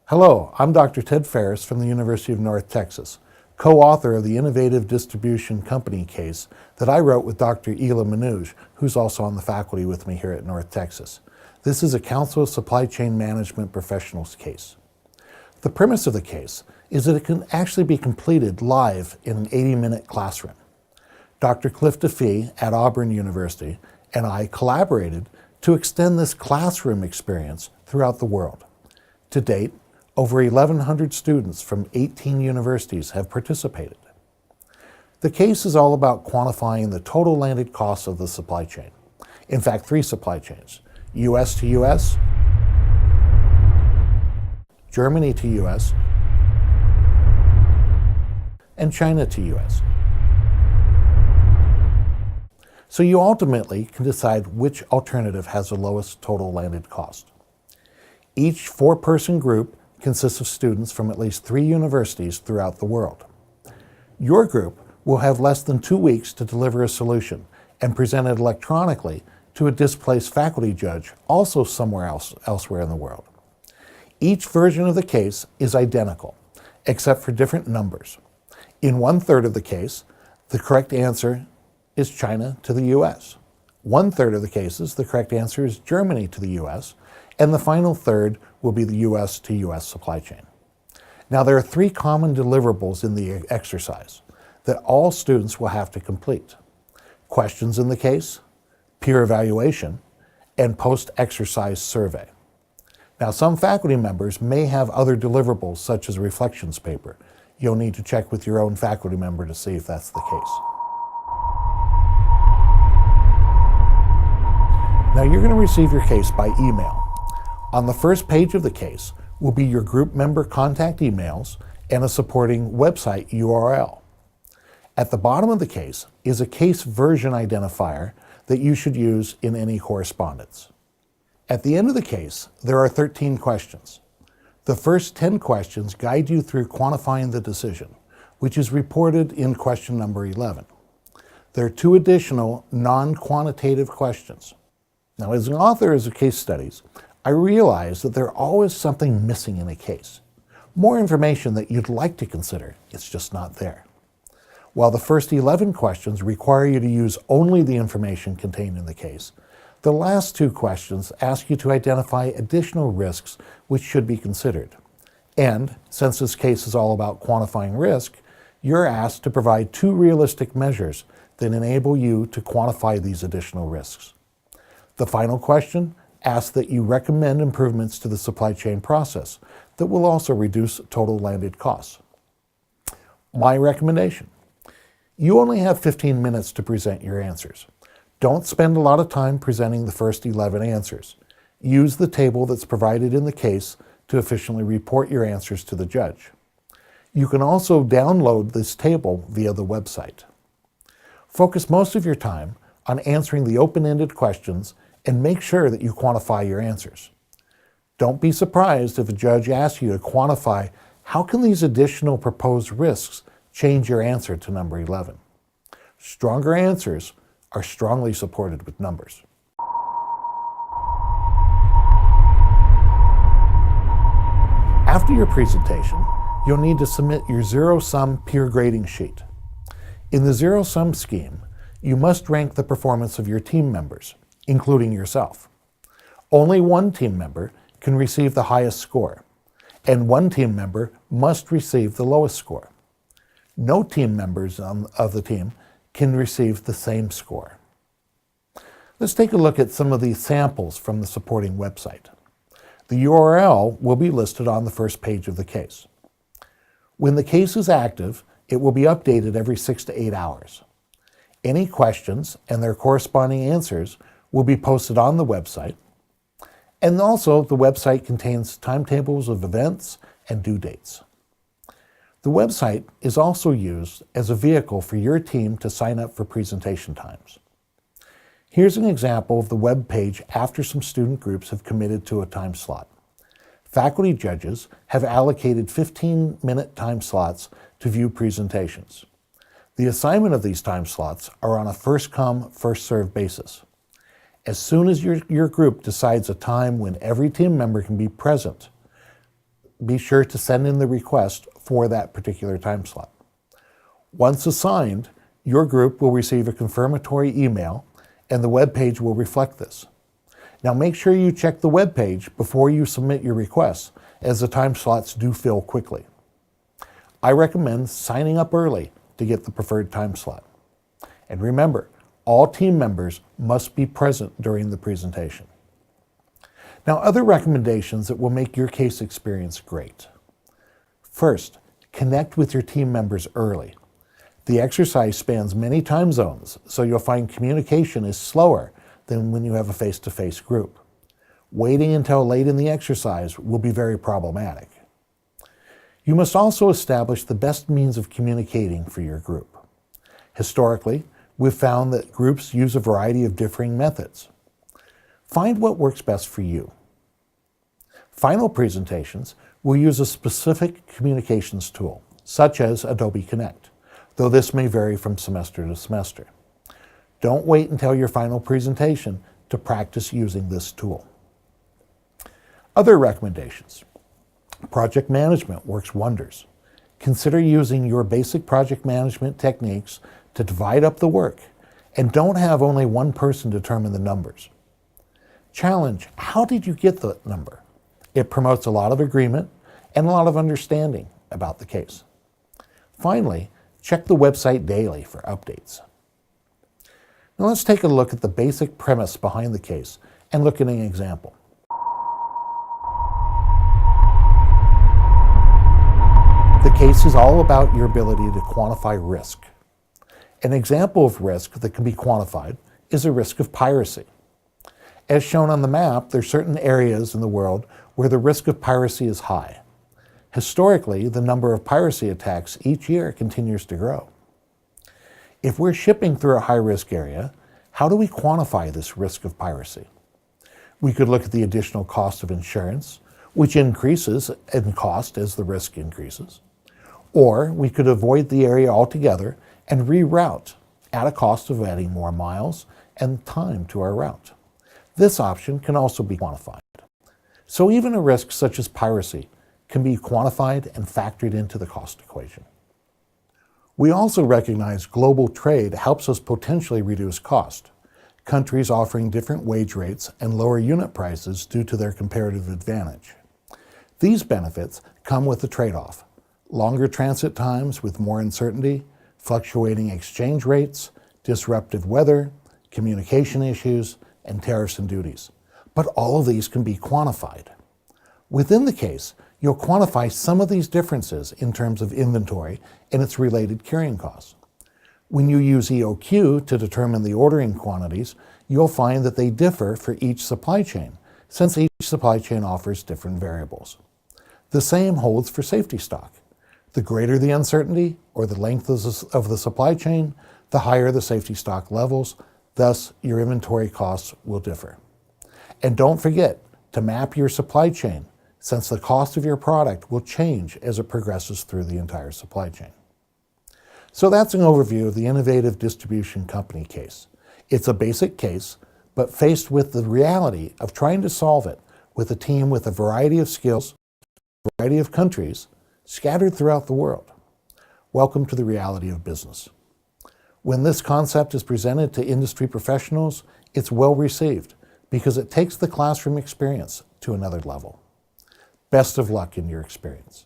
Hello, I'm Dr. Ted Farris from the University of North Texas, co-author of the Innovative Distribution Company case that I wrote with Dr. Ela Manouge, who's also on the faculty with me here at North Texas. This is a Council of Supply Chain Management Professionals case. The premise of the case is that it can actually be completed live in an 80-minute classroom. Dr. Cliff DeFee at Auburn University and I collaborated to extend this classroom experience throughout the world. To date, over 1,100 students from 18 universities have participated. The case is all about quantifying the total landed costs of the supply chain. In fact, 3 supply chains: US to US, Germany to US, and China to US. So you ultimately can decide which alternative has the lowest total landed cost. Each 4-person group consists of students from at least 3 universities throughout the world. Your group will have less than 2 weeks to deliver a solution and present it electronically to a displaced faculty judge, also somewhere elsewhere in the world. Each version of the case is identical, except for different numbers. In 1/3 of the case, the correct answer is China to the US. 1/3 of the cases, the correct answer is Germany to the US, and the final third will be the US to US supply chain. Now, there are 3 common deliverables in the exercise that all students will have to complete: questions in the case, peer evaluation, and post-exercise survey. Now, some faculty members may have other deliverables, such as a reflections paper. You'll need to check with your own faculty member to see if that's the case. Now, you're going to receive your case by email. On the first page of the case will be your group member contact emails and a supporting website URL. At the bottom of the case is a case version identifier that you should use in any correspondence. At the end of the case, there are 13 questions. The first 10 questions guide you through quantifying the decision, which is reported in question number 11. There are 2 additional non-quantitative questions. Now, as an author of case studies, I realize that there's always something missing in a case. More information that you'd like to consider, it's just not there. While the first 11 questions require you to use only the information contained in the case, the last 2 questions ask you to identify additional risks which should be considered. And since this case is all about quantifying risk, you're asked to provide 2 realistic measures that enable you to quantify these additional risks. The final question asks that you recommend improvements to the supply chain process that will also reduce total landed costs. My recommendation: you only have 15 minutes to present your answers. Don't spend a lot of time presenting the first 11 answers. Use the table that's provided in the case to efficiently report your answers to the judge. You can also download this table via the website. Focus most of your time on answering the open-ended questions and make sure that you quantify your answers. Don't be surprised if a judge asks you to quantify how can these additional proposed risks change your answer to number 11. Stronger answers are strongly supported with numbers. After your presentation, you'll need to submit your zero-sum peer grading sheet. In the zero-sum scheme, you must rank the performance of your team members, including yourself. Only one team member can receive the highest score, and one team member must receive the lowest score. No team members of the team can receive the same score. Let's take a look at some of the samples from the supporting website. The URL will be listed on the first page of the case. When the case is active, it will be updated every 6 to 8 hours. Any questions and their corresponding answers will be posted on the website. And also, the website contains timetables of events and due dates. The website is also used as a vehicle for your team to sign up for presentation times. Here's an example of the web page after some student groups have committed to a time slot. Faculty judges have allocated 15-minute time slots to view presentations. The assignment of these time slots are on a first-come, first-served basis. As soon as your group decides a time when every team member can be present, be sure to send in the request for that particular time slot. Once assigned, your group will receive a confirmatory email and the web page will reflect this. Now make sure you check the web page before you submit your requests, as the time slots do fill quickly. I recommend signing up early to get the preferred time slot. And remember, all team members must be present during the presentation. Now, other recommendations that will make your case experience great. First, connect with your team members early. The exercise spans many time zones, so you'll find communication is slower than when you have a face-to-face group. Waiting until late in the exercise will be very problematic. You must also establish the best means of communicating for your group. Historically, we've found that groups use a variety of differing methods. Find what works best for you. Final presentations will use a specific communications tool, such as Adobe Connect, though this may vary from semester to semester. Don't wait until your final presentation to practice using this tool. Other recommendations. Project management works wonders. Consider using your basic project management techniques to divide up the work, and don't have only one person determine the numbers. Challenge, how did you get the number? It promotes a lot of agreement and a lot of understanding about the case. Finally, check the website daily for updates. Now let's take a look at the basic premise behind the case and look at an example. The case is all about your ability to quantify risk. An example of risk that can be quantified is a risk of piracy. As shown on the map, there are certain areas in the world where the risk of piracy is high. Historically, the number of piracy attacks each year continues to grow. If we're shipping through a high-risk area, how do we quantify this risk of piracy? We could look at the additional cost of insurance, which increases in cost as the risk increases. Or we could avoid the area altogether and reroute at a cost of adding more miles and time to our route. This option can also be quantified. So even a risk such as piracy can be quantified and factored into the cost equation. We also recognize global trade helps us potentially reduce cost. Countries offering different wage rates and lower unit prices due to their comparative advantage. These benefits come with a trade-off: longer transit times with more uncertainty, fluctuating exchange rates, disruptive weather, communication issues, and tariffs and duties. But all of these can be quantified. Within the case, you'll quantify some of these differences in terms of inventory and its related carrying costs. When you use EOQ to determine the ordering quantities, you'll find that they differ for each supply chain, since each supply chain offers different variables. The same holds for safety stock. The greater the uncertainty or the length of the supply chain, the higher the safety stock levels, thus your inventory costs will differ. And don't forget to map your supply chain, since the cost of your product will change as it progresses through the entire supply chain. So that's an overview of the innovative distribution company case. It's a basic case, but faced with the reality of trying to solve it with a team with a variety of skills, a variety of countries, scattered throughout the world. Welcome to the reality of business. When this concept is presented to industry professionals, it's well received because it takes the classroom experience to another level. Best of luck in your experience.